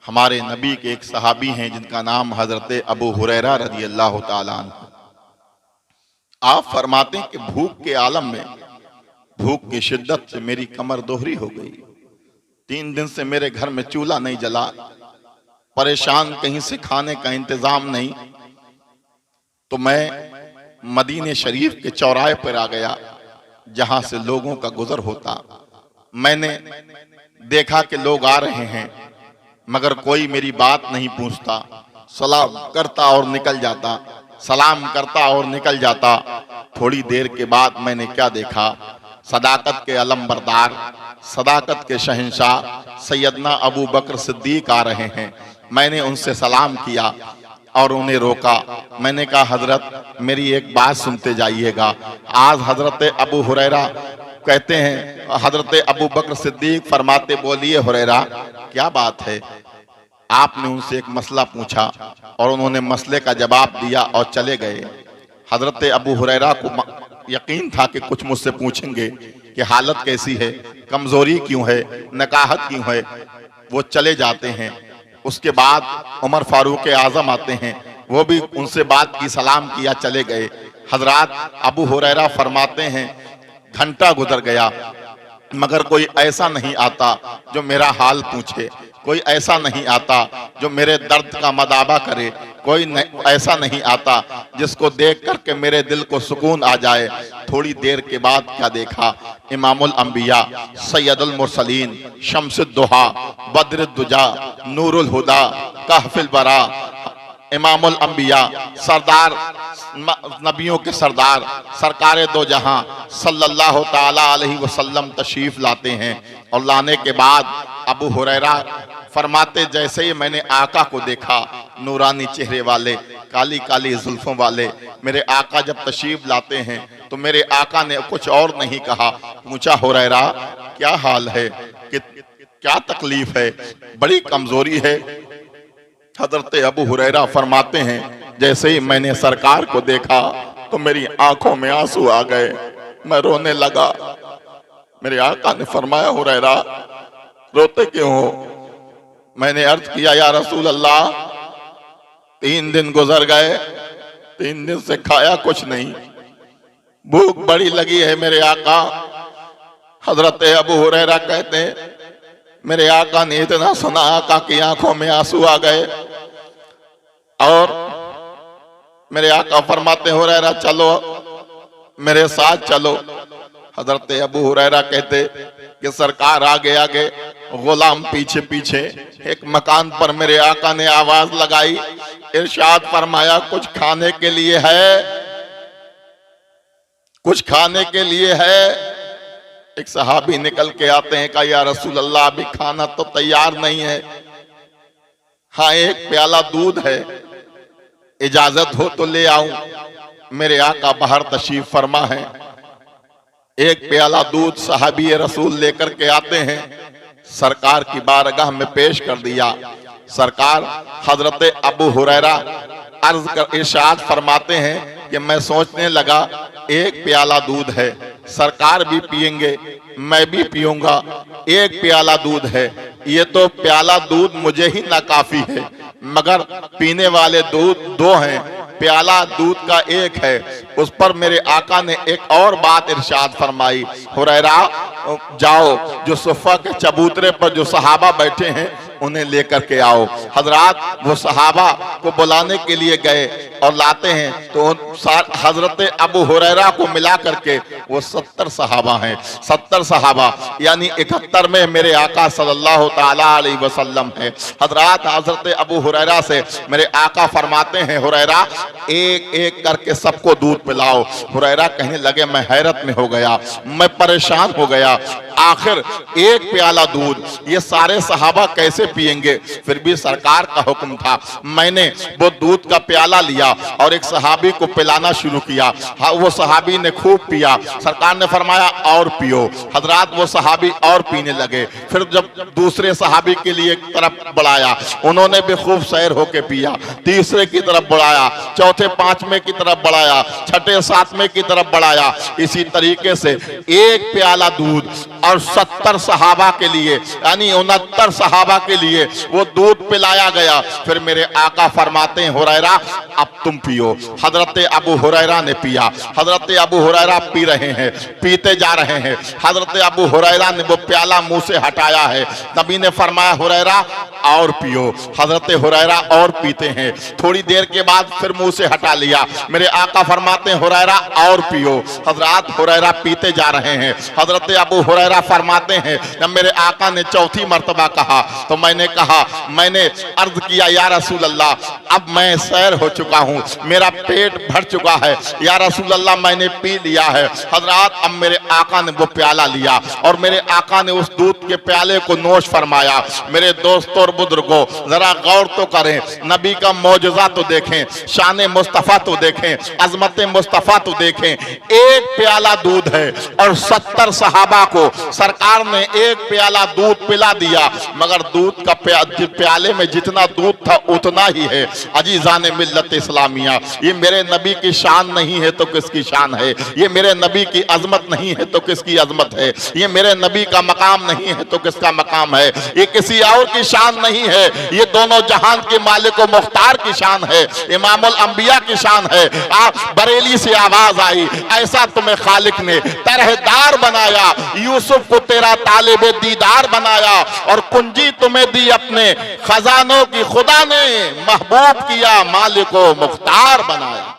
हमारे नबी के एक सहाबी हैं जिनका नाम हजरत अबू हुरैरा रज़ी अल्लाह ताला अन्हु। आप फरमाते हैं कि भूख के आलम में, भूख की शिद्दत से मेरी कमर दोहरी हो गई। 3 दिन से मेरे घर में चूल्हा नहीं जला, परेशान, कहीं से खाने का इंतजाम नहीं। तो मैं मदीने शरीफ के चौराहे पर आ गया जहां से लोगों का गुजर होता। मैंने देखा कि लोग आ रहे हैं मगर कोई मेरी बात नहीं पूछता, सलाम करता और निकल जाता, सलाम करता और निकल जाता। थोड़ी देर के बाद मैंने क्या देखा, सदाकत के अलमबरदार, सदाकत के शहंशाह सैयदना अबू बकर सिद्दीक आ रहे हैं। मैंने उनसे सलाम किया और उन्हें रोका। मैंने कहा हजरत मेरी एक बात सुनते जाइएगा। आज हजरत अबू हुरैरा कहते हैं, हजरत अबू बकर सिद्दीक फरमाते, बोलिए हुरैरा क्या बात है। आपने उनसे एक मसला पूछा और उन्होंने मसले का जवाब दिया और चले गए। हजरत अबू हुरैरा को यकीन था कि कुछ मुझसे पूछेंगे कि हालत कैसी है, कमजोरी क्यों है, नकाहत क्यों है। वो चले जाते हैं। उसके बाद उमर फारूक आजम आते हैं, वो भी उनसे बात की, सलाम किया, चले गए। हजरात अबू हुरैरा फरमाते हैं घंटा गुजर गया मगर कोई ऐसा नहीं आता जो मेरा हाल पूछे, कोई ऐसा नहीं आता जो मेरे दर्द का मदाबा करे, कोई ऐसा नहीं आता जिसको देख करके मेरे दिल को सुकून आ जाए। थोड़ी देर के बाद क्या देखा, इमामुल अंबिया सैयदुल मुरसलीन शम्सुद्दुहा बद्रुद्दुजा नूरुल हुदा कहफिल बरा, इमामुल अंबिया सरदार नबियों के सरदार सरकारे दो जहां सल्लल्लाहु ताला अलैहि वसल्लम तशरीफ लाते हैं। और लाने के बाद अबू हुरैरा फरमाते, जैसे ही मैंने आका को देखा, नूरानी चेहरे वाले, काली काली जुल्फों वाले मेरे आका जब तशरीफ लाते हैं तो मेरे आका ने कुछ और नहीं कहा, पूछा हुरैरा क्या हाल है, कि क्या तकलीफ है, बड़ी कमजोरी है। हजरत अबू हुरैरा फरमाते हैं जैसे ही मैंने सरकार को देखा तो मेरी आंखों में आंसू आ गए, मैं रोने लगा। मेरे आका ने फरमाया हुरैरा रोते क्यों हो। मैंने अर्ज किया या रसूल अल्लाह 3 दिन गुजर गए, 3 दिन से खाया कुछ नहीं, भूख बड़ी लगी है मेरे आका। हजरत अबू हुरैरा कहते हैं मेरे आका ने इतना सुना, आका की आंखों में आंसू आ गए और मेरे आका फरमाते हुरैरा चलो मेरे साथ चलो। हजरत अबू हुरैरा कहते कि सरकार आगे आगे, गुलाम पीछे पीछे। एक मकान पर मेरे आका ने आवाज लगाई, इरशाद फरमाया कुछ खाने के लिए है, कुछ खाने के लिए है। एक सहाबी निकल के आते हैं, कहा या रसूल अल्लाह अभी खाना तो तैयार नहीं है, हाँ एक प्याला दूध है, इजाजत हो तो ले आऊं। मेरे आका बाहर तशरीफ फरमा है, एक प्याला दूध सहाबी रसूल लेकर के आते हैं, सरकार की बारगाह में पेश कर दिया। सरकार हजरत अबू हुरैरा अर्ज कर इरशाद फरमाते हैं कि मैं सोचने लगा एक प्याला दूध है, सरकार भी पिएंगे, मैं भी पीऊंगा, एक प्याला दूध है, ये तो प्याला दूध मुझे ही नाकाफी है, मगर पीने वाले दूध 2 हैं, प्याला दूध का एक है। उस पर मेरे आका ने एक और बात इरशाद फरमाई, हुरैरा जाओ जो सुफ़ा के चबूतरे पर जो सहाबा बैठे हैं उन्हें लेकर के आओ। हजरात वो सहाबा को बुलाने के लिए गए और लाते हैं तो हजरत अबू हुरैरा को मिला करके वो 70 सहाबा हैं। 70 सहाबा यानी 71 में मेरे आका सल्लल्लाहु ताला अलैहि वसल्लम है। हजरात हजरत अबू हुरैरा से मेरे आका फरमाते हैं हुरैरा एक एक करके सबको दूध पिलाओ। हुरैरा कहने लगे मैं हैरत में हो गया, मैं परेशान हो गया, आखिर एक प्याला दूध ये सारे सहाबा कैसे पिएंगे। फिर भी सरकार का हुक्म था, मैंने वो दूध का प्याला लिया लिया और एक सहाबी को पिलाना शुरू किया। हाँ, वो सहाबी ने खूब पिया। सरकार ने फरमाया और पियो। हजरात वो सहाबी और पीने लगे। फिर जब दूसरे सहाबी के लिए एक तरफ बढ़ाया, उन्होंने भी खूब सैर होके पिया। तीसरे की तरफ बढ़ाया, चौथे पांचवें की तरफ बढ़ाया, छठे सातवें की तरफ बढ़ाया। इसी तरीके से एक प्याला दूध और 70 सहाबा के लिए यानी 69 सहाबा के लिए वो दूध पिलाया गया। फिर मेरे आका फरमाते हैं हुरैरा अब तुम पियो। हजरत अबू हुरैरा ने पिया। हजरत अबू हुरैरा पी रहे हैं, पीते जा रहे हैं। हजरत अबू हुरैरा ने वो प्याला मुंह से हटाया है। नबी ने फरमाया हुरैरा और पियो। हजरत हुरैरा और पीते हैं। थोड़ी देर के बाद फिर मुंह से हटा लिया। मेरे आका फरमाते हैं हुरैरा और पियो। हजरत हुरैरा पीते जा रहे हैं। हजरत अबू हुरैरा फरमाते हैं जब मेरे आका ने चौथी मर्तबा कहा तो मैंने कहा, मैंने अर्ज किया या रसूल अल्लाह अब मैं सैर हो चुका हूँ, मेरा पेट भर चुका है, या रसूल अल्लाह मैंने पी लिया है। हजरत अब मेरे आका ने वो प्याला लिया और मेरे आका ने उस दूध के प्याले को नोश फरमाया। मेरे दोस्तों और बुजुर्गों जरा गौर तो करें, नबी का मौजज़ा तो देखें, शान मुस्तफ़ा तो देखें, अजमत मुस्तफ़ा तो देखें। एक प्याला दूध है और 70 सहाबा को सरकार ने एक प्याला दूध पिला दिया, मगर दूध का प्याले में जितना दूध था उतना ही है। अजीज़ान मिल्लत इस्लामिया, ये मेरे नबी की शान नहीं है तो किसकी शान है? ये मेरे नबी की अजमत नहीं है तो किसकी अजमत है? ये मेरे नबी का मकाम नहीं है तो किसका मकाम है? ये किसी और की शान नहीं है, ये दोनों जहान के मालिक व मुख्तार की शान है, इमामुल अंबिया की शान है। आप बरेली से आवाज आई, ऐसा तुम्हें खालिक ने तरहदार बनाया, यूसुफ को तेरा तालिबे दीदार बनाया और कुंजी तुम्हें दी अपने खजानों की खुदा ने, महबूब किया मालिक व मुख्तार बनाया।